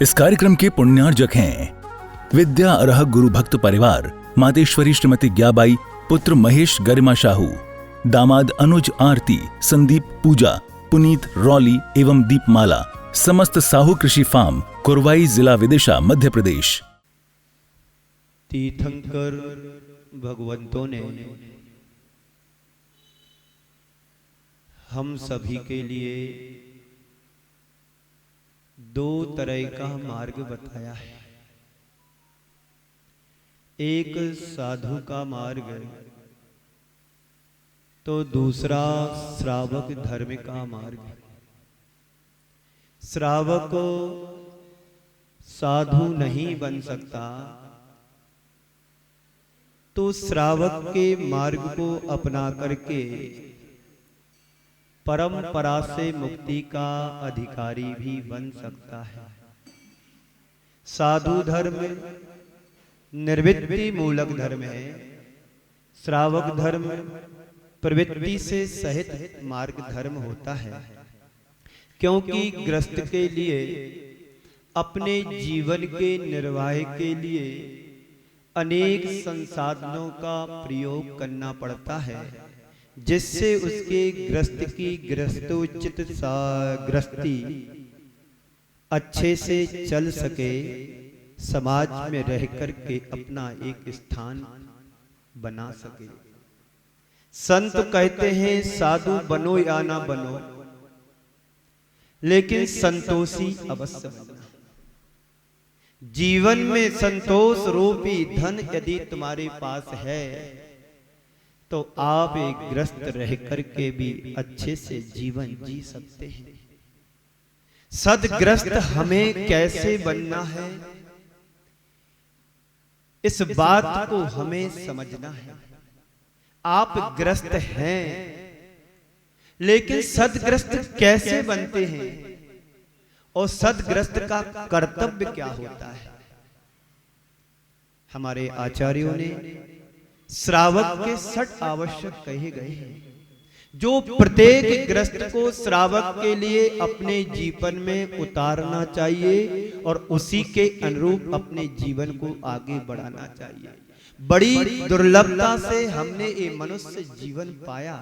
इस कार्यक्रम के पुण्यार्जक हैं विद्या अरह गुरु भक्त परिवार, मातेश्वरी श्रीमती ज्ञाबाई, पुत्र महेश गरिमा शाहू, दामाद अनुज आरती, संदीप पूजा, पुनीत रौली एवं दीपमाला, समस्त साहू कृषि फार्म, कुरवाई, जिला विदिशा, मध्य प्रदेश। तीर्थंकर भगवंतों ने हम सभी के लिए दो तरह का मार्ग बताया है। एक साधु का मार्ग तो दूसरा श्रावक धर्म का मार्ग। श्रावक साधु नहीं बन सकता तो श्रावक के मार्ग को अपना करके परंपरा से मुक्ति का अधिकारी भी बन सकता है। साधु धर्म निर्वृत्ति मूलक धर्म है, श्रावक धर्म प्रवृत्ति से सहित मार्ग धर्म होता है। क्योंकि गृहस्थ के लिए अपने जीवन के निर्वाह के लिए अनेक संसाधनों का प्रयोग करना पड़ता है, जिससे उसके गृहस्थ की गृहस्थोचित गृहस्थी अच्छे से चल सके, समाज में रह करके अपना एक स्थान बना सके। संत कहते हैं साधु बनो या ना बनो, लेकिन संतोषी अवश्य बनना। जीवन में संतोष रूपी धन यदि तुम्हारे पास है तो आप एक ग्रस्त रह करके भी अच्छे से जीवन जी सकते हैं। सदग्रस्त हमें कैसे बनना है, इस बात को हमें समझना है। आप ग्रस्त हैं, लेकिन सदग्रस्त कैसे बनते हैं और सदग्रस्त का कर्तव्य क्या होता है। हमारे आचार्यों ने श्रावक के 6 आवश्यक कहे गए हैं, जो प्रत्येक ग्रस्त को श्रावक के लिए अपने जीवन में उतारना चाहिए और उसी के अनुरूप अपने जीवन को आगे बढ़ाना चाहिए। बड़ी दुर्लभता से हमने ये मनुष्य जीवन पाया।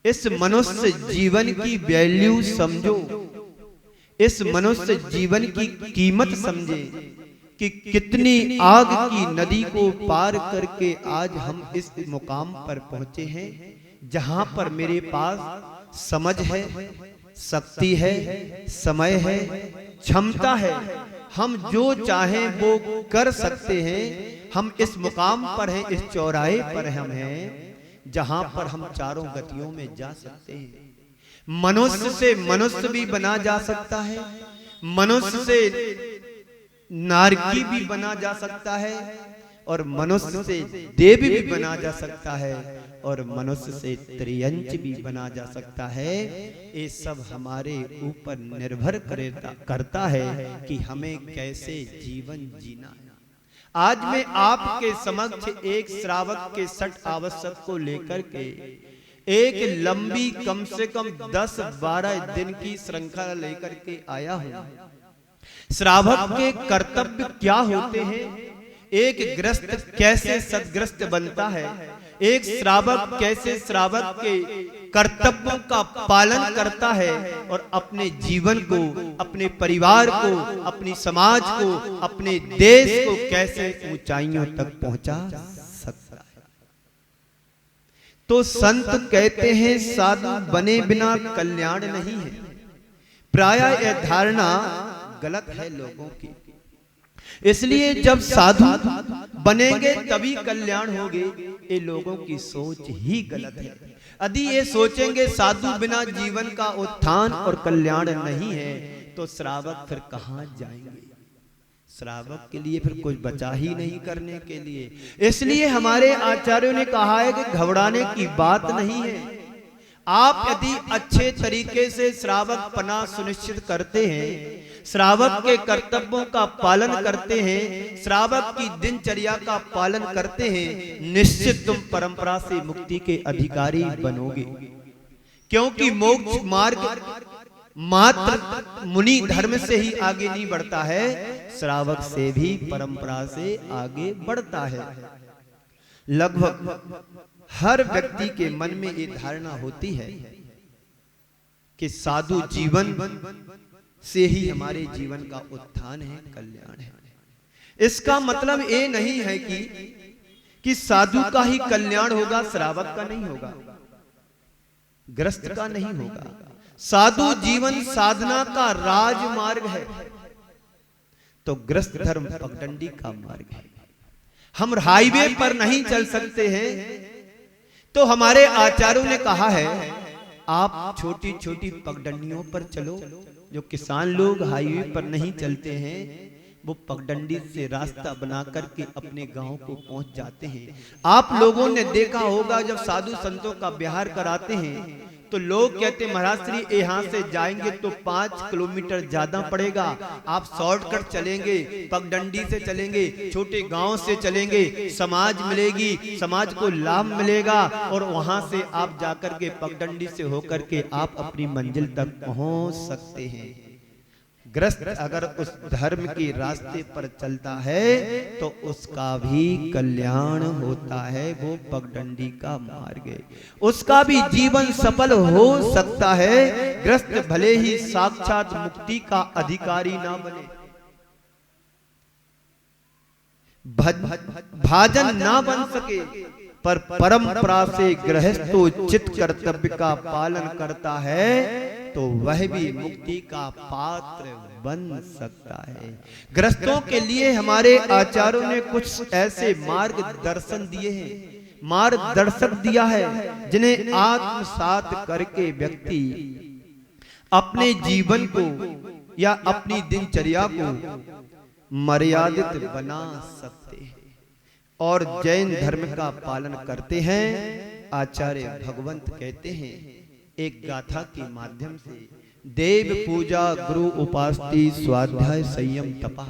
इस मनुष्य जीवन की वैल्यू समझो, इस मनुष्य जीवन की कीमत समझे कि कितनी आग की नदी को पार करके आज हम इस मुकाम पर पहुंचे हैं, जहां पर मेरे पास समझ है, शक्ति है, समय है, क्षमता है, हम जो चाहें वो कर सकते हैं। हम इस मुकाम पर हैं, इस चौराहे पर हम हैं, जहां पर हम चारों गतियों में जा सकते हैं। मनुष्य से मनुष्य भी बना जा सकता है, मनुष्य से नारकी भी बना जा सकता है, और मनुष्य से देव भी बना जा सकता है, और मनुष्य से त्रियंच भी बना जा सकता है। ये सब हमारे ऊपर निर्भर करता है कि हमें कैसे जीवन जीना है। आज मैं आपके समक्ष एक श्रावक के 6 आवश्यक को लेकर के एक लंबी कम से कम 10-12 दिन की श्रृंखला लेकर के आया हूं। श्रावक के कर्तव्य क्या होते हैं, एक गृहस्थ कैसे सदग्रस्त बनता है, एक श्रावक कैसे श्रावक के कर्तव्यों का पालन करता है और अपने जीवन को, अपने परिवार को, अपनी समाज को, अपने देश को कैसे ऊंचाइयों तक पहुंचा सकता है। तो संत कहते हैं साधु बने बिना कल्याण नहीं है। प्रायः यह धारणा गलत है लोगों की। इसलिए जब साधु बनेंगे तभी कल्याण होगे, ये लोगों की सोच ही गलत है। यदि ये सोचेंगे साधु बिना जीवन का उत्थान और कल्याण नहीं है तो श्रावक फिर कहां जाएंगे। श्रावक के लिए फिर कुछ बचा ही नहीं करने के लिए। इसलिए हमारे आचार्यों ने कहा है कि घबराने की बात नहीं है। आप यदि अच्छे तरीके से श्रावक पना सुनिश्चित करते हैं, श्रावक के कर्तव्यों का पालन करते हैं, श्रावक की दिनचर्या का पालन करते हैं, निश्चित तुम परंपरा से मुक्ति के अधिकारी बनोगे। क्योंकि मोक्ष मार्ग मात्र मुनि धर्म से ही आगे नहीं बढ़ता है, श्रावक से भी परंपरा से आगे बढ़ता है। लगभग हर व्यक्ति के मन में ये धारणा होती है कि साधु जीवन से ही हमारे जीवन का उत्थान है, कल्याण है। इसका मतलब ये नहीं है कि साधु का ही कल्याण होगा, श्रावक का नहीं होगा, ग्रस्त का नहीं होगा। साधु जीवन साधना का राजमार्ग है, तो ग्रस्त धर्म पगडंडी का मार्ग है। हम हाईवे पर नहीं चल सकते हैं, तो हमारे आचार्यों ने कहा है आप छोटी छोटी पगडंडियों पर चलो। जो किसान लोग हाईवे पर नहीं चलते हैं, वो पगडंडी से रास्ता बना करके अपने गांव को पहुंच जाते हैं। आप लोगों ने देखा होगा जब साधु संतों का विहार कराते हैं तो लोग कहते महाराज श्री यहाँ से जाएंगे तो 5 किलोमीटर ज्यादा पड़ेगा, आप शॉर्टकट चलेंगे, पगडंडी से चलेंगे, छोटे गांव से चलेंगे, समाज मिलेगी, समाज को लाभ मिलेगा और वहां से आप जाकर के पगडंडी से होकर के आप अपनी मंजिल तक पहुंच सकते हैं। ग्रस्त अगर उस धर्म के रास्ते पर चलता है तो उसका भी कल्याण होता है, वो पगडंडी का मार्ग है, उसका भी जीवन सफल हो सकता है। ग्रस्त भले ही साक्षात मुक्ति का अधिकारी ना बने, भाजन ना बन सके, पर परंपरा से गृहस्थोचित कर्तव्य का पालन करता है तो वह भी मुक्ति का पात्र बन सकता है। ग्रस्तों के लिए हमारे आचार्यों ने कुछ ऐसे मार्गदर्शन दिए हैं, मार्गदर्शक दिया है, जिन्हें आत्मसात करके व्यक्ति अपने जीवन को या अपनी दिनचर्या को मर्यादित बना सकते हैं और जैन धर्म का पालन करते हैं। आचार्य भगवंत कहते हैं एक गाथा के माध्यम से, देव पूजा गुरु उपासती स्वाध्याय संयम तपः,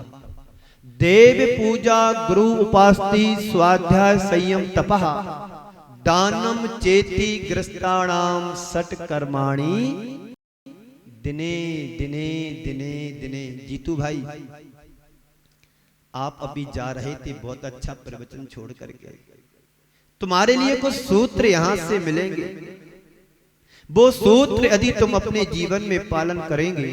देव पूजा गुरु उपासती स्वाध्याय संयम तपः, दानम चेति ग्रस्ताणाम सट कर्माणि दिने दिने दिने दिने। जीतू भाई आप अभी जा रहे थे, बहुत अच्छा प्रवचन छोड़ करके, तुम्हारे लिए कुछ सूत्र यहां से मिलेंगे। वो सूत्र यदि तुम अपने जीवन में पालन करेंगे,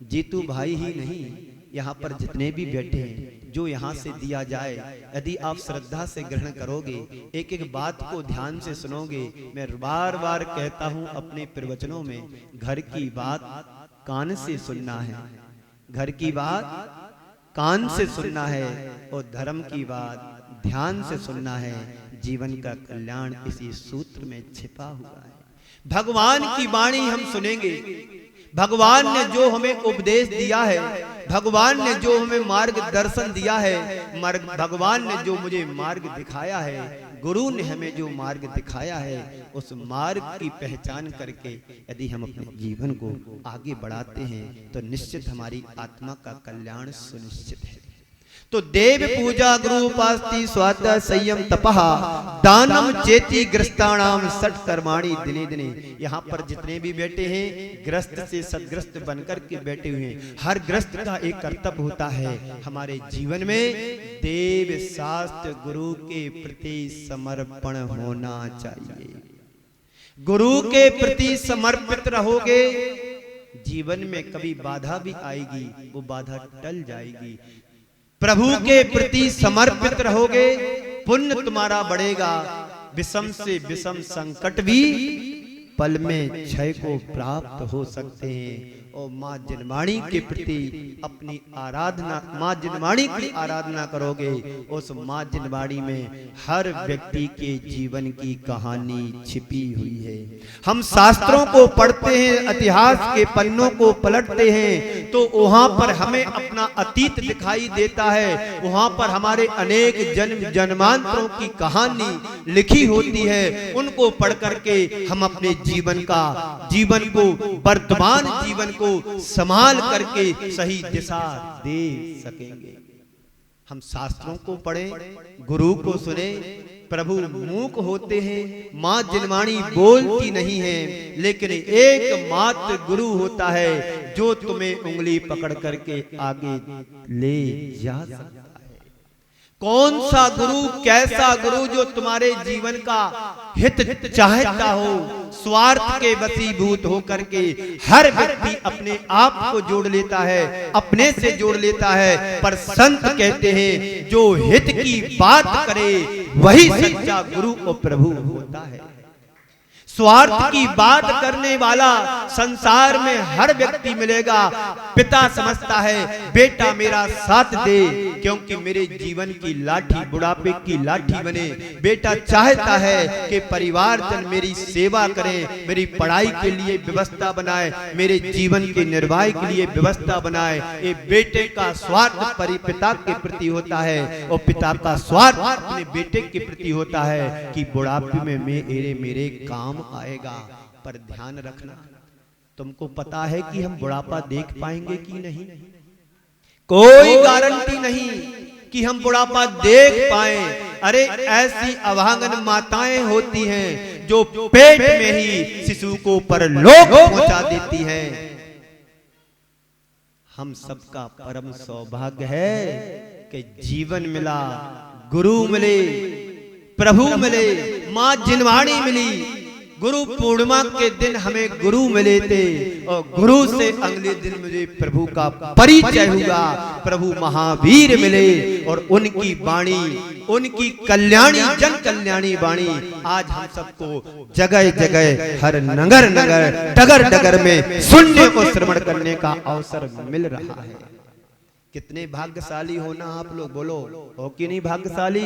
जीतू भाई ही नहीं, यहाँ पर जितने भी बैठे हैं, जो यहाँ से दिया जाए यदि आप श्रद्धा से ग्रहण करोगे, एक एक बात को ध्यान से सुनोगे। मैं बार बार कहता हूँ अपने प्रवचनों में, घर की बात कान से सुनना है, घर की बात कान से सुनना है और धर्म की बात ध्यान से सुनना है। जीवन का कल्याण इसी सूत्र में छिपा हुआ है। भगवान की वाणी हम सुनेंगे, भगवान ने जो हमें उपदेश दिया है, भगवान ने जो हमें मार्गदर्शन दिया है, भगवान ने जो मुझे मार्ग दिखाया है, गुरु ने हमें जो मार्ग दिखाया है, उस मार्ग की पहचान करके यदि हम अपने जीवन को आगे बढ़ाते हैं तो निश्चित हमारी आत्मा का कल्याण सुनिश्चित है। तो देव पूजा गुरु उपासती स्वाध्याय संयम तपः, दानम चेति ग्रस्ताणाम सट कर्माणि दिने दिने। यहाँ पर जितने भी बैठे हैं, ग्रस्त से सदग्रस्त बनकर के बैठे हुए हैं। हर ग्रस्त का एक कर्तव्य होता है हमारे जीवन में, देव शास्त्र गुरु के प्रति समर्पण होना चाहिए। गुरु के प्रति समर्पित रहोगे, जीवन में कभी बाधा भी आएगी, वो बाधा टल जाएगी। प्रभु के प्रति समर्पित रहोगे, पुण्य तुम्हारा बढ़ेगा। विषम से विषम संकट भी पल में क्षय को प्राप्त हो सकते हैं। और माँ जिनवाणी के प्रति अपनी आराधना, माँ जिनवाणी की आराधना करोगे, उस माँ जिनवाणी में हर व्यक्ति के जीवन की कहानी छिपी हुई है। हम शास्त्रों को पढ़ते हैं, इतिहास के पन्नों को पलटते हैं, तो वहां पर हमें अपना अतीत दिखाई देता है। वहां पर हमारे अनेक जन्म जन्मांतरों की कहानी लिखी होती है। उनको पढ़ करके हम अपने जीवन को, वर्तमान जीवन को संभाल करके सही दिशा दे सकेंगे। हम शास्त्रों को पढ़े, गुरु को सुने। प्रभु मूक होते हैं, माँ जिनवाणी बोलती नहीं है, लेकिन एक मात्र गुरु होता है जो तुम्हें उंगली पकड़ करके आगे ले जा सकता है। कौन सा गुरु, कैसा गुरु जो तुम्हारे जीवन का हित चाहता हो, स्वार्थ के वशीभूत होकर के हर व्यक्ति अपने आप को जोड़ लेता है, अपने से जोड़ लेता है। पर संत कहते हैं जो हित की बात करे वही सच्चा गुरु और प्रभु होता है। स्वार्थ की बात करने वाला संसार में हर व्यक्ति मिलेगा। पिता समझता है बेटा मेरा साथ दे, क्योंकि मेरे जीवन की लाठी बुढ़ापे की लाठी बने। बेटा चाहता है कि परिवारजन मेरी सेवा करें, मेरी पढ़ाई के लिए व्यवस्था बनाए, मेरे जीवन के निर्वाह के लिए व्यवस्था बनाए। ये बेटे का स्वार्थ पिता के प्रति होता है, और पिता का स्वार्थ अपने बेटे के प्रति होता है कि बुढ़ापे में मेरे काम आएगा। पर ध्यान रखना, तुमको पता है कि हम बुढ़ापा देख पाएंगे कि नहीं? कोई गारंटी नहीं कि हम बुढ़ापा देख पाए। अरे ऐसी अभागन माताएं होती हैं जो पेट में ही शिशु को परलोक पहुंचा देती हैं। हम सबका परम सौभाग्य है कि जीवन मिला, गुरु मिले, प्रभु मिले, मां जिनवाणी मिली। गुरु पूर्णिमा के दिन हमें गुरु मिले थे, और गुरु से अगले दिन मुझे प्रभु का परिचय हुआ। प्रभु महावीर मिले, और उनकी वाणी, उनकी कल्याणी जन कल्याणी वाणी आज हम सबको जगह जगह, हर नगर नगर, डगर डगर में सुनने को श्रवण करने का अवसर मिल रहा है। कितने भाग्यशाली होना आप लोग, बोलो हो कि नहीं भाग्यशाली?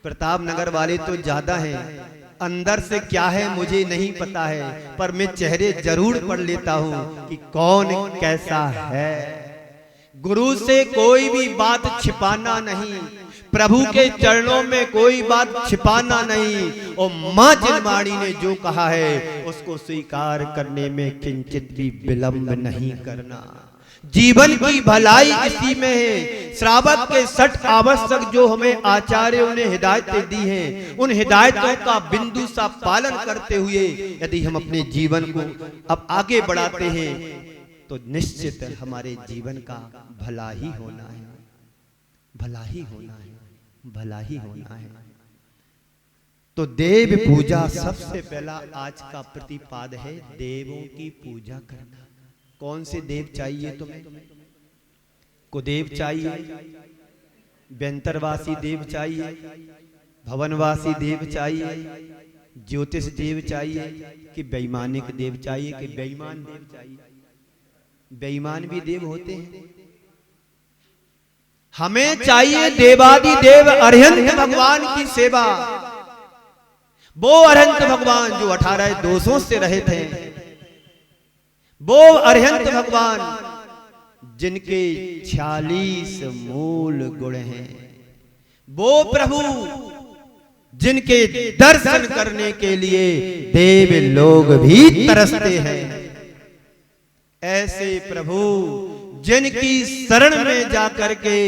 प्रताप नगर वाले तो ज्यादा हैं, अंदर से क्या है मुझे नहीं पता है, पर मैं चेहरे जरूर पढ़ लेता हूं कि कौन कैसा है। गुरु से कोई भी बात छिपाना नहीं, प्रभु के चरणों में कोई बात छिपाना नहीं, और मां जिनवाणी ने जो कहा है उसको स्वीकार करने में किंचित भी विलंब नहीं करना। जीवन की भलाई इसी में है। श्रावक के 60 आवश्यक जो हमें आचार्यों ने हिदायतें दी हैं, उन हिदायतों का बिंदु सा पालन करते हुए यदि हम अपने जीवन को अब आगे बढ़ाते हैं तो निश्चित हमारे जीवन का भला ही होना है, भला ही होना है, भला ही होना है। तो देव पूजा सबसे पहला आज का प्रतिपाद है, देवों की पूजा करना। कौन से देव चाहिए तुम्हें? कुदेव चाहिए, व्यंतरवासी देव चाहिए, भवनवासी देव चाहिए, ज्योतिष देव चाहिए, कि बेईमानिक देव चाहिए, कि बेईमान देव चाहिए? बेईमान भी देव होते हैं। हमें चाहिए देवादि देव अरिहंत भगवान की सेवा। वो अरिहंत भगवान जो 18 दोषों से रहित हैं, वो अरिहंत भगवान जिनके 46 मूल गुण हैं, वो प्रभु जिनके दर्शन करने के लिए देव लोग भी तरसते हैं। ऐसे प्रभु जिनकी शरण में जाकर के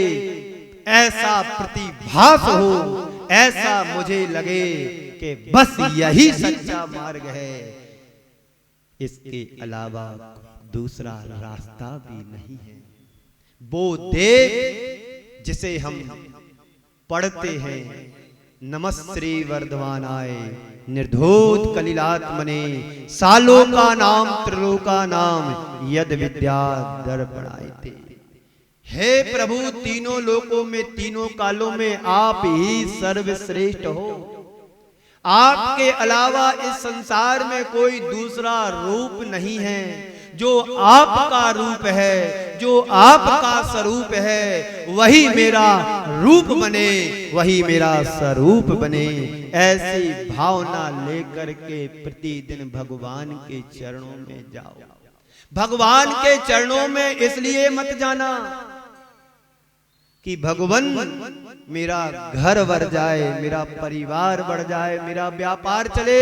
ऐसा प्रतिभास हो, ऐसा मुझे लगे कि बस यही सच्चा मार्ग है, इसके अलावा दूसरा रास्ता भी नहीं है। वो देव जिसे हम पढ़ते हैं, नमस्ते वर्धमानाय निर्धूत कलिलात्मने सालोका नाम त्रिलोका नाम यद विद्या दर्पणायते। हे प्रभु, तीनों लोकों में, तीनों कालों में आप ही सर्वश्रेष्ठ हो। आपके अलावा इस संसार में कोई दूसरा रूप नहीं है। जो आपका रूप है, जो आपका स्वरूप है, वही मेरा रूप बने, वही मेरा स्वरूप बने। ऐसी भावना लेकर के प्रतिदिन भगवान के चरणों में जाओ। भगवान के चरणों में इसलिए मत जाना कि भगवान मेरा घर बढ़ जाए, मेरा परिवार बढ़ जाए, मेरा व्यापार चले,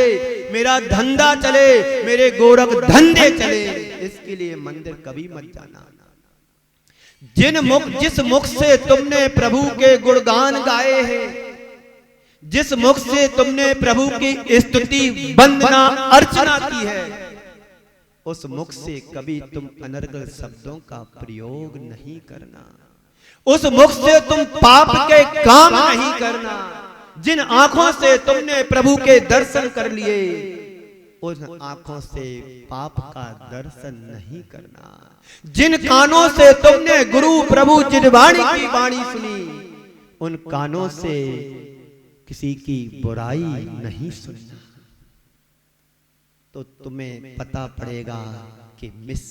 मेरा धंधा चले, मेरे गोरख धंधे चले, इसके लिए मंदिर कभी मत जाना। जिस मुख से तुमने प्रभु के गुणगान गाए हैं, जिस मुख से तुमने प्रभु की स्तुति वंदना अर्चना की है, उस मुख से कभी तुम अनर्गल शब्दों का प्रयोग नहीं करना। उस मुख से तुम पाप के काम नहीं करना। जिन आंखों से तुमने प्रभु के दर्शन कर लिए, उन आंखों से पाप का दर्शन नहीं करना। जिन कानों से तुमने गुरु प्रभु जिनवाणी की वाणी सुनी, उन कानों से किसी की बुराई नहीं सुनना। तो तुम्हें पता पड़ेगा कि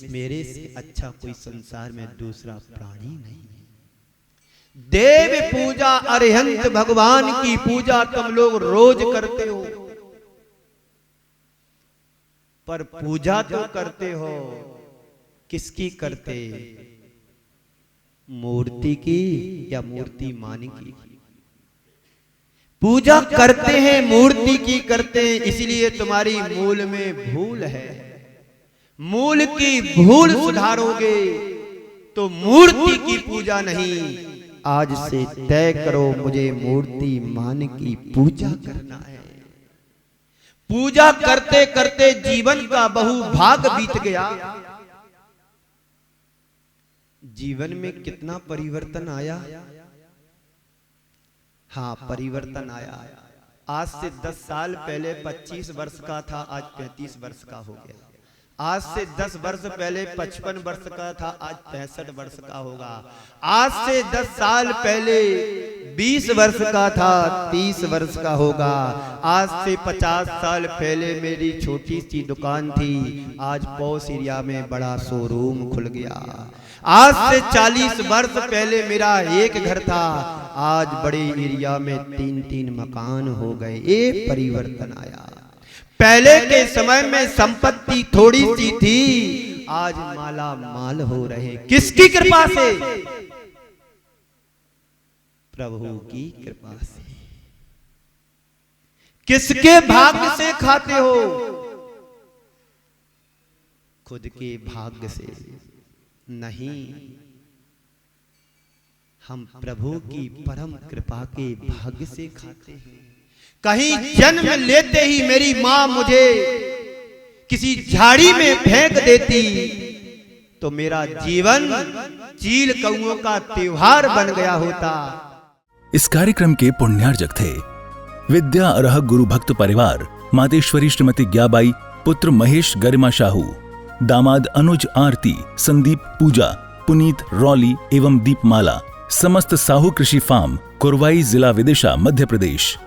मेरे से अच्छा कोई संसार में दूसरा प्राणी नहीं है। देव पूजा, अरिहंत भगवान की पूजा तुम लोग रोज करते हो, पर पूजा तो करते हो, किसकी करते? मूर्ति की या मूर्ति मान की? पूजा करते हैं, मूर्ति की करते हैं, इसलिए तुम्हारी मूल में भूल है। मूल की भूल सुधारोगे तो मूर्ति की पूजा नहीं, आज से तय करो मुझे मूर्ति मान की पूजा करना है। पूजा करते करते जीवन का बहु भाग बीत गया। जीवन में कितना परिवर्तन आया? हाँ, परिवर्तन आया। आज से 10 साल पहले 25 वर्ष का था, आज 35 वर्ष का हो गया। आज से 10 वर्ष पहले 55 वर्ष का था, आज 65 वर्ष का होगा। आज से 10 साल पहले 20 वर्ष का था, 30 वर्ष का होगा। आज से 50 साल पहले मेरी छोटी सी दुकान थी, आज पौष एरिया में बड़ा शोरूम खुल गया। आज से 40 वर्ष पहले मेरा एक घर था, आज बड़े एरिया में 3-3 मकान हो गए। ये परिवर्तन आया। पहले के समय में संपत्ति थोड़ी सी थी, आज माला माल हो रहे। किसकी कृपा से? प्रभु की कृपा से। किसके भाग्य से खाते हो? खुद के भाग्य से नहीं, हम प्रभु की परम कृपा के भाग्य से खाते हैं। कहीं जन्म लेते ही मेरी मां मुझे किसी झाड़ी में फेंक देती तो मेरा जीवन चील कौओं का त्योहार बन गया होता। इस कार्यक्रम के पुण्यार्जक थे विद्या अरह गुरु भक्त परिवार, मातेश्वरी श्रीमती ग्याबाई, पुत्र महेश गरिमा शाहू, दामाद अनुज आरती, संदीप पूजा, पुनीत रौली एवं दीपमाला, समस्त साहू कृषि फार्म, कुरवाई, जिला विदिशा, मध्य प्रदेश।